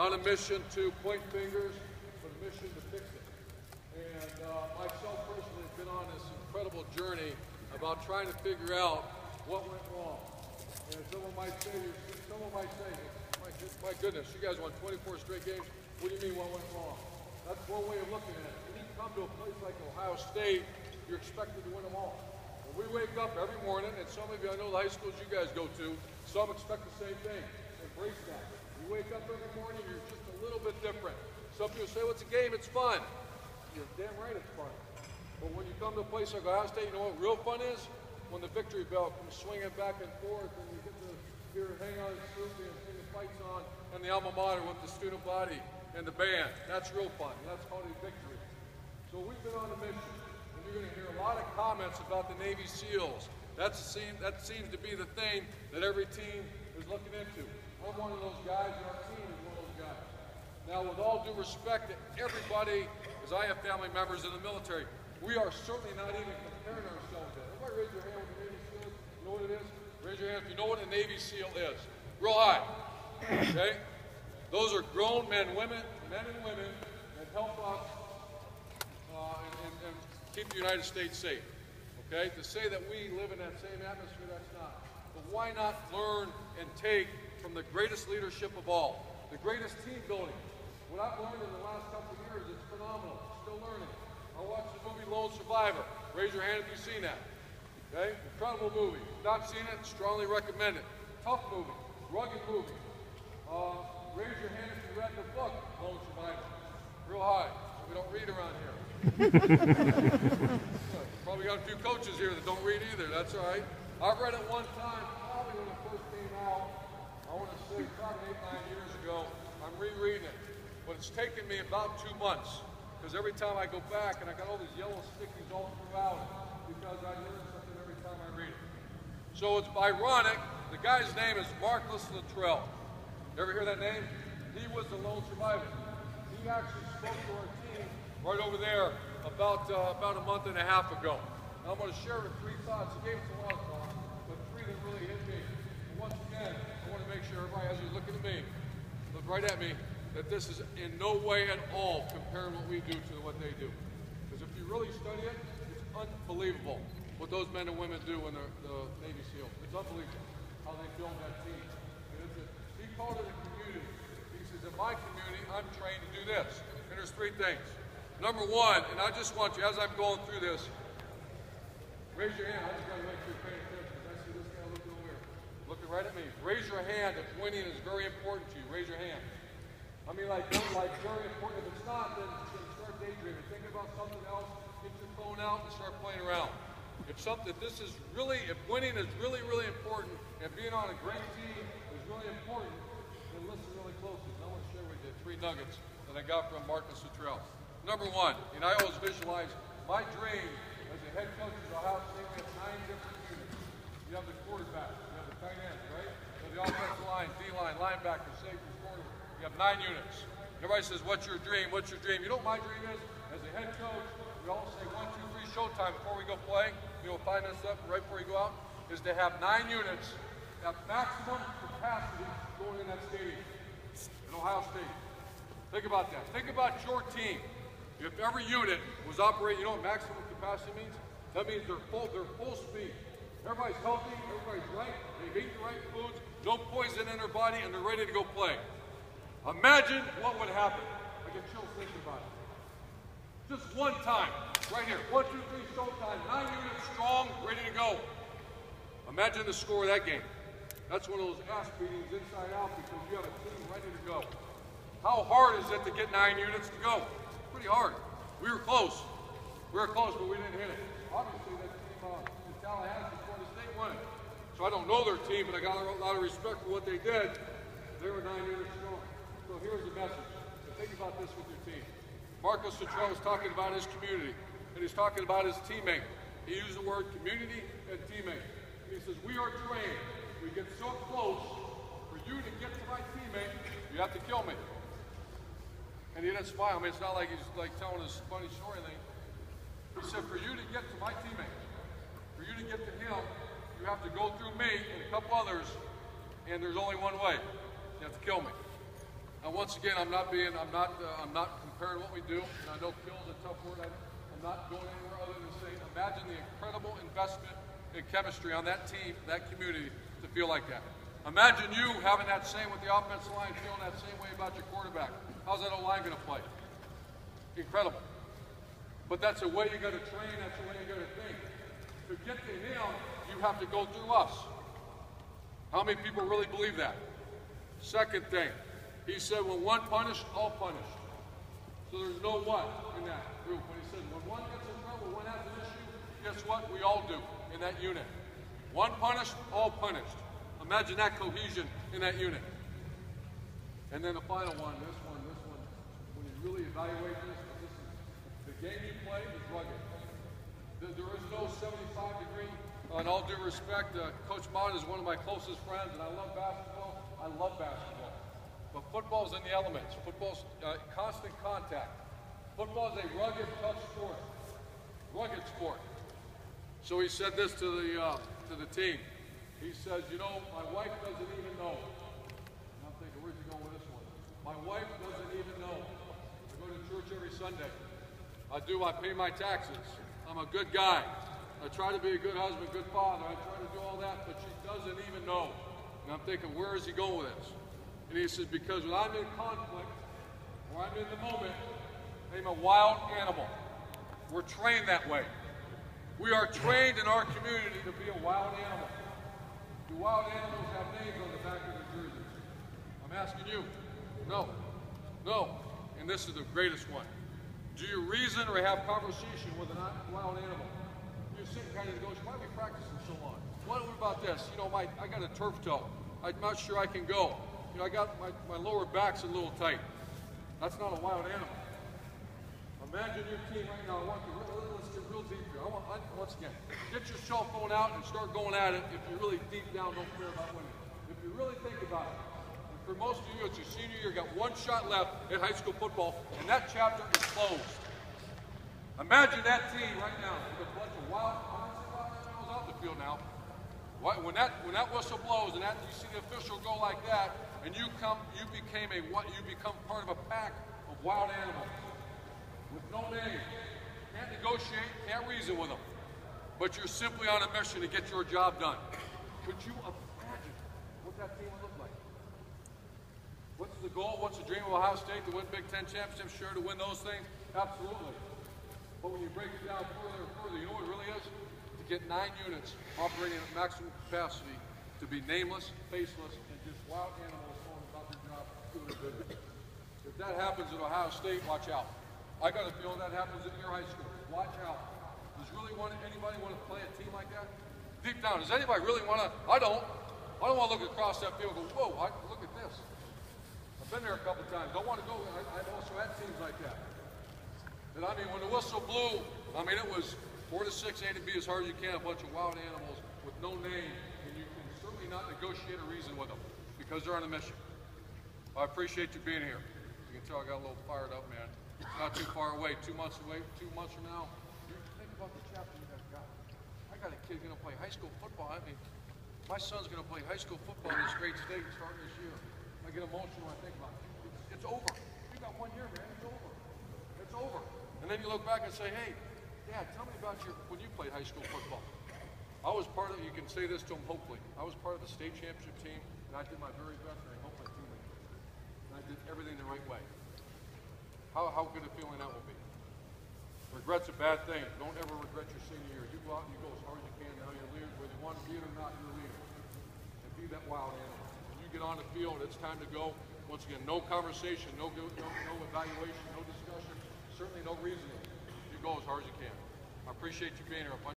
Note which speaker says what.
Speaker 1: Not a mission to point fingers, but a mission to fix it. And myself personally have been on this incredible journey about trying to figure out what went wrong. And someone might say, my goodness, you guys won 24 straight games. What do you mean what went wrong? That's one way of looking at it. When you come to a place like Ohio State, you're expected to win them all. When we wake up every morning, and some of you, I know the high schools you guys go to, some expect the same thing. Embrace that. You wake up every morning, you're just a little bit different. Some people say, well, it's a game, it's fun. You're damn right it's fun. But when you come to a place like Ohio State, you know what real fun is? When the victory bell comes swinging back and forth, and you get to hear hang on Susie and sing the fights on, and the alma mater with the student body and the band. That's real fun. That's called a victory. So we've been on a mission, and you're going to hear a lot of comments about the Navy SEALs. That seems to be the thing that every team is looking into. I'm one of those guys, and our team is one of those guys. Now, with all due respect to everybody, as I have family members in the military, we are certainly not even comparing ourselves to. Everybody raise your hand with the Navy SEALs. You know what it is? Raise your hand if you know what a Navy SEAL is. Real high. Okay? Those are grown men and women that help us and keep the United States safe. Okay? To say that we live in that same atmosphere, that's not. But why not learn and take from the greatest leadership of all, the greatest team building? What I've learned in the last couple of years, it's phenomenal. Still learning. I watched the movie Lone Survivor. Raise your hand if you've seen that. Okay? Incredible movie. If you've not seen it, strongly recommend it. Tough movie. Rugged movie. Raise your hand if you read the book, Lone Survivor. Real high. We don't read around here. Probably got a few coaches here that don't read either. That's all right. I've read it one time, probably when it first came out. I want to say probably 8, 9 years ago. I'm rereading it. But it's taken me about 2 months. Because every time I go back, and I got all these yellow stickies all throughout it, because I learn something every time I read it. So it's ironic, the guy's name is Marcus Luttrell. You ever hear that name? He was the lone survivor. He actually spoke to our team right over there about a month and a half ago. And I'm going to share with 3 thoughts. He gave us a lot of thoughts, but 3 that really hit me. And once again, I want to make sure everybody, as you're looking at me, look right at me, that this is in no way at all comparing what we do to what they do. Because if you really study it, it's unbelievable what those men and women do in the Navy SEALs. It's unbelievable how they build that team. He called it a community. He says, in my community, I'm trained to do this. And there's 3 things. Number 1, and I just want you, as I'm going through this, raise your hand. I just got to make sure you're paying attention, because I see this guy looking over here, looking right at me. Raise your hand if winning is very important to you. Raise your hand. I mean, like very important. If it's not, then start daydreaming. Think about something else. Get your phone out and start playing around. If winning is really, really important, and being on a great team is really important, then listen really closely. I want to share with you 3 nuggets that I got from Marcus Luttrell. Number 1, and I always visualize my dream as a head coach of Ohio State. We have 9 different units. You have the quarterback, you have the tight end, right? You have the offensive line, D-line, linebacker, safety, corner. You have 9 units. Everybody says, what's your dream? What's your dream? You know what my dream is? As a head coach, we all say 1, 2, 3 showtime before we go play. You know, 5 minutes up right before you go out, is to have 9 units at maximum capacity going in that stadium in Ohio State. Think about that. Think about your team. If every unit was operating, you know what maximum capacity means? That means they're full speed. Everybody's healthy, everybody's right, they've eaten the right foods, no poison in their body, and they're ready to go play. Imagine what would happen. I get chills thinking about it. Just one time, right here. 1, 2, 3, showtime. 9 units strong, ready to go. Imagine the score of that game. That's one of those ass beatings inside out because you have a team ready to go. How hard is it to get 9 units to go? Pretty hard. We were close. We were close, but we didn't hit it. Obviously, that team in Tallahassee, Florida State won it. So I don't know their team, but I got a lot of respect for what they did. They were 9 units strong. So here's the message. So think about this with your team. Marcus Luttrell was talking about his community, and he's talking about his teammate. He used the word community and teammate. And he says, we are trained. We get so close, for you to get to my teammate, you have to kill me. And he didn't smile. I mean, it's not like he's like telling us funny story thing. He said, for you to get to my teammate, for you to get to him, you have to go through me and a couple others, and there's only one way. You have to kill me. I once again, I'm not comparing what we do, and I know kill's a tough word. I'm not going anywhere other than saying, imagine the incredible investment in chemistry on that team, that community, to feel like that. Imagine you having that same with the offensive line, feeling that same way about your quarterback. How's that O-line going to play? Incredible. But that's the way you got to train. That's the way you got to think. To get to him, you have to go through us. How many people really believe that? Second thing, he said, when one punished, all punished. So there's no one in that group. When he said, when one gets in trouble, one has an issue, guess what? We all do in that unit. One punished, all punished. Imagine that cohesion in that unit. And then the final one, this one, when you really evaluate this is the game you play is rugged. There is no 75-degree, in all due respect, Coach Mott is one of my closest friends, and I love basketball. I love basketball. But football's in the elements. Football's constant contact. Football is a rugged, tough sport. Rugged sport. So he said this to the team. He says, you know, my wife doesn't even know. And I'm thinking, where's he going with this one? My wife doesn't even know. I go to church every Sunday. I pay my taxes. I'm a good guy. I try to be a good husband, good father. I try to do all that, but she doesn't even know. And I'm thinking, where is he going with this? And he says, because when I'm in conflict, or I'm in the moment, I'm a wild animal. We're trained that way. We are trained in our community to be a wild animal. Do wild animals have names on the back of their jerseys? I'm asking you. No. No. And this is the greatest one. Do you reason or have conversation with a wild animal? You sit kind of goes, why are we practicing so long? What about this? You know, I got a turf toe. I'm not sure I can go. You know, I got my lower back's a little tight. That's not a wild animal. Imagine your team right now. Let's get real deep here. Once again, get your cell phone out and start going at it if you really deep down don't care about winning. If you really think about it. And for most of you, it's your senior year, got one shot left in high school football, and that chapter is closed. Imagine that team right now with a bunch of wild animals out in the field now. When that whistle blows and you see the official go like that, and you become part of a pack of wild animals with no name. Can't negotiate, can't reason with them. But you're simply on a mission to get your job done. Could you imagine what that team would look like? What's the goal? What's the dream of Ohio State? To win Big Ten championships? Sure, to win those things? Absolutely. But when you break it down further and further, you know what it really is? To get 9 units operating at maximum capacity, to be nameless, faceless, and just wild animals going about their job, doing their business. If that happens at Ohio State, watch out. I got a feeling that happens at your high school. Watch out. Does anybody want to play a team like that? Deep down, does anybody really want to? I don't want to look across that field and go, whoa, look at this. I've been there a couple times. Don't want to go. I've also had teams like that. And I mean, when the whistle blew, I mean, it was 4 to 6, A to B as hard as you can, a bunch of wild animals with no name, and you can certainly not negotiate or reason with them because they're on a mission. I appreciate you being here. You can tell I got a little fired up, man. Not too far away, 2 months away, 2 months from now. Think about the chapter you guys got. I got a kid going to play high school football. I mean, my son's going to play high school football in this great state starting this year. I get emotional when I think about it. It's over. You got 1 year, man. It's over. It's over. And then you look back and say, hey, Dad, tell me about when you played high school football. I was part of, you can say this to him hopefully, I was part of the state championship team, and I did my very best, and I helped my teammates. And I did everything the right way. How good a feeling that will be. Regret's a bad thing. Don't ever regret your senior year. You go out and you go as hard as you can. Now you're a leader, whether you want to be it or not, you're a leader. And be that wild animal. When you get on the field, it's time to go. Once again, no conversation, no evaluation, no discussion, certainly no reasoning. You go as hard as you can. I appreciate you being here.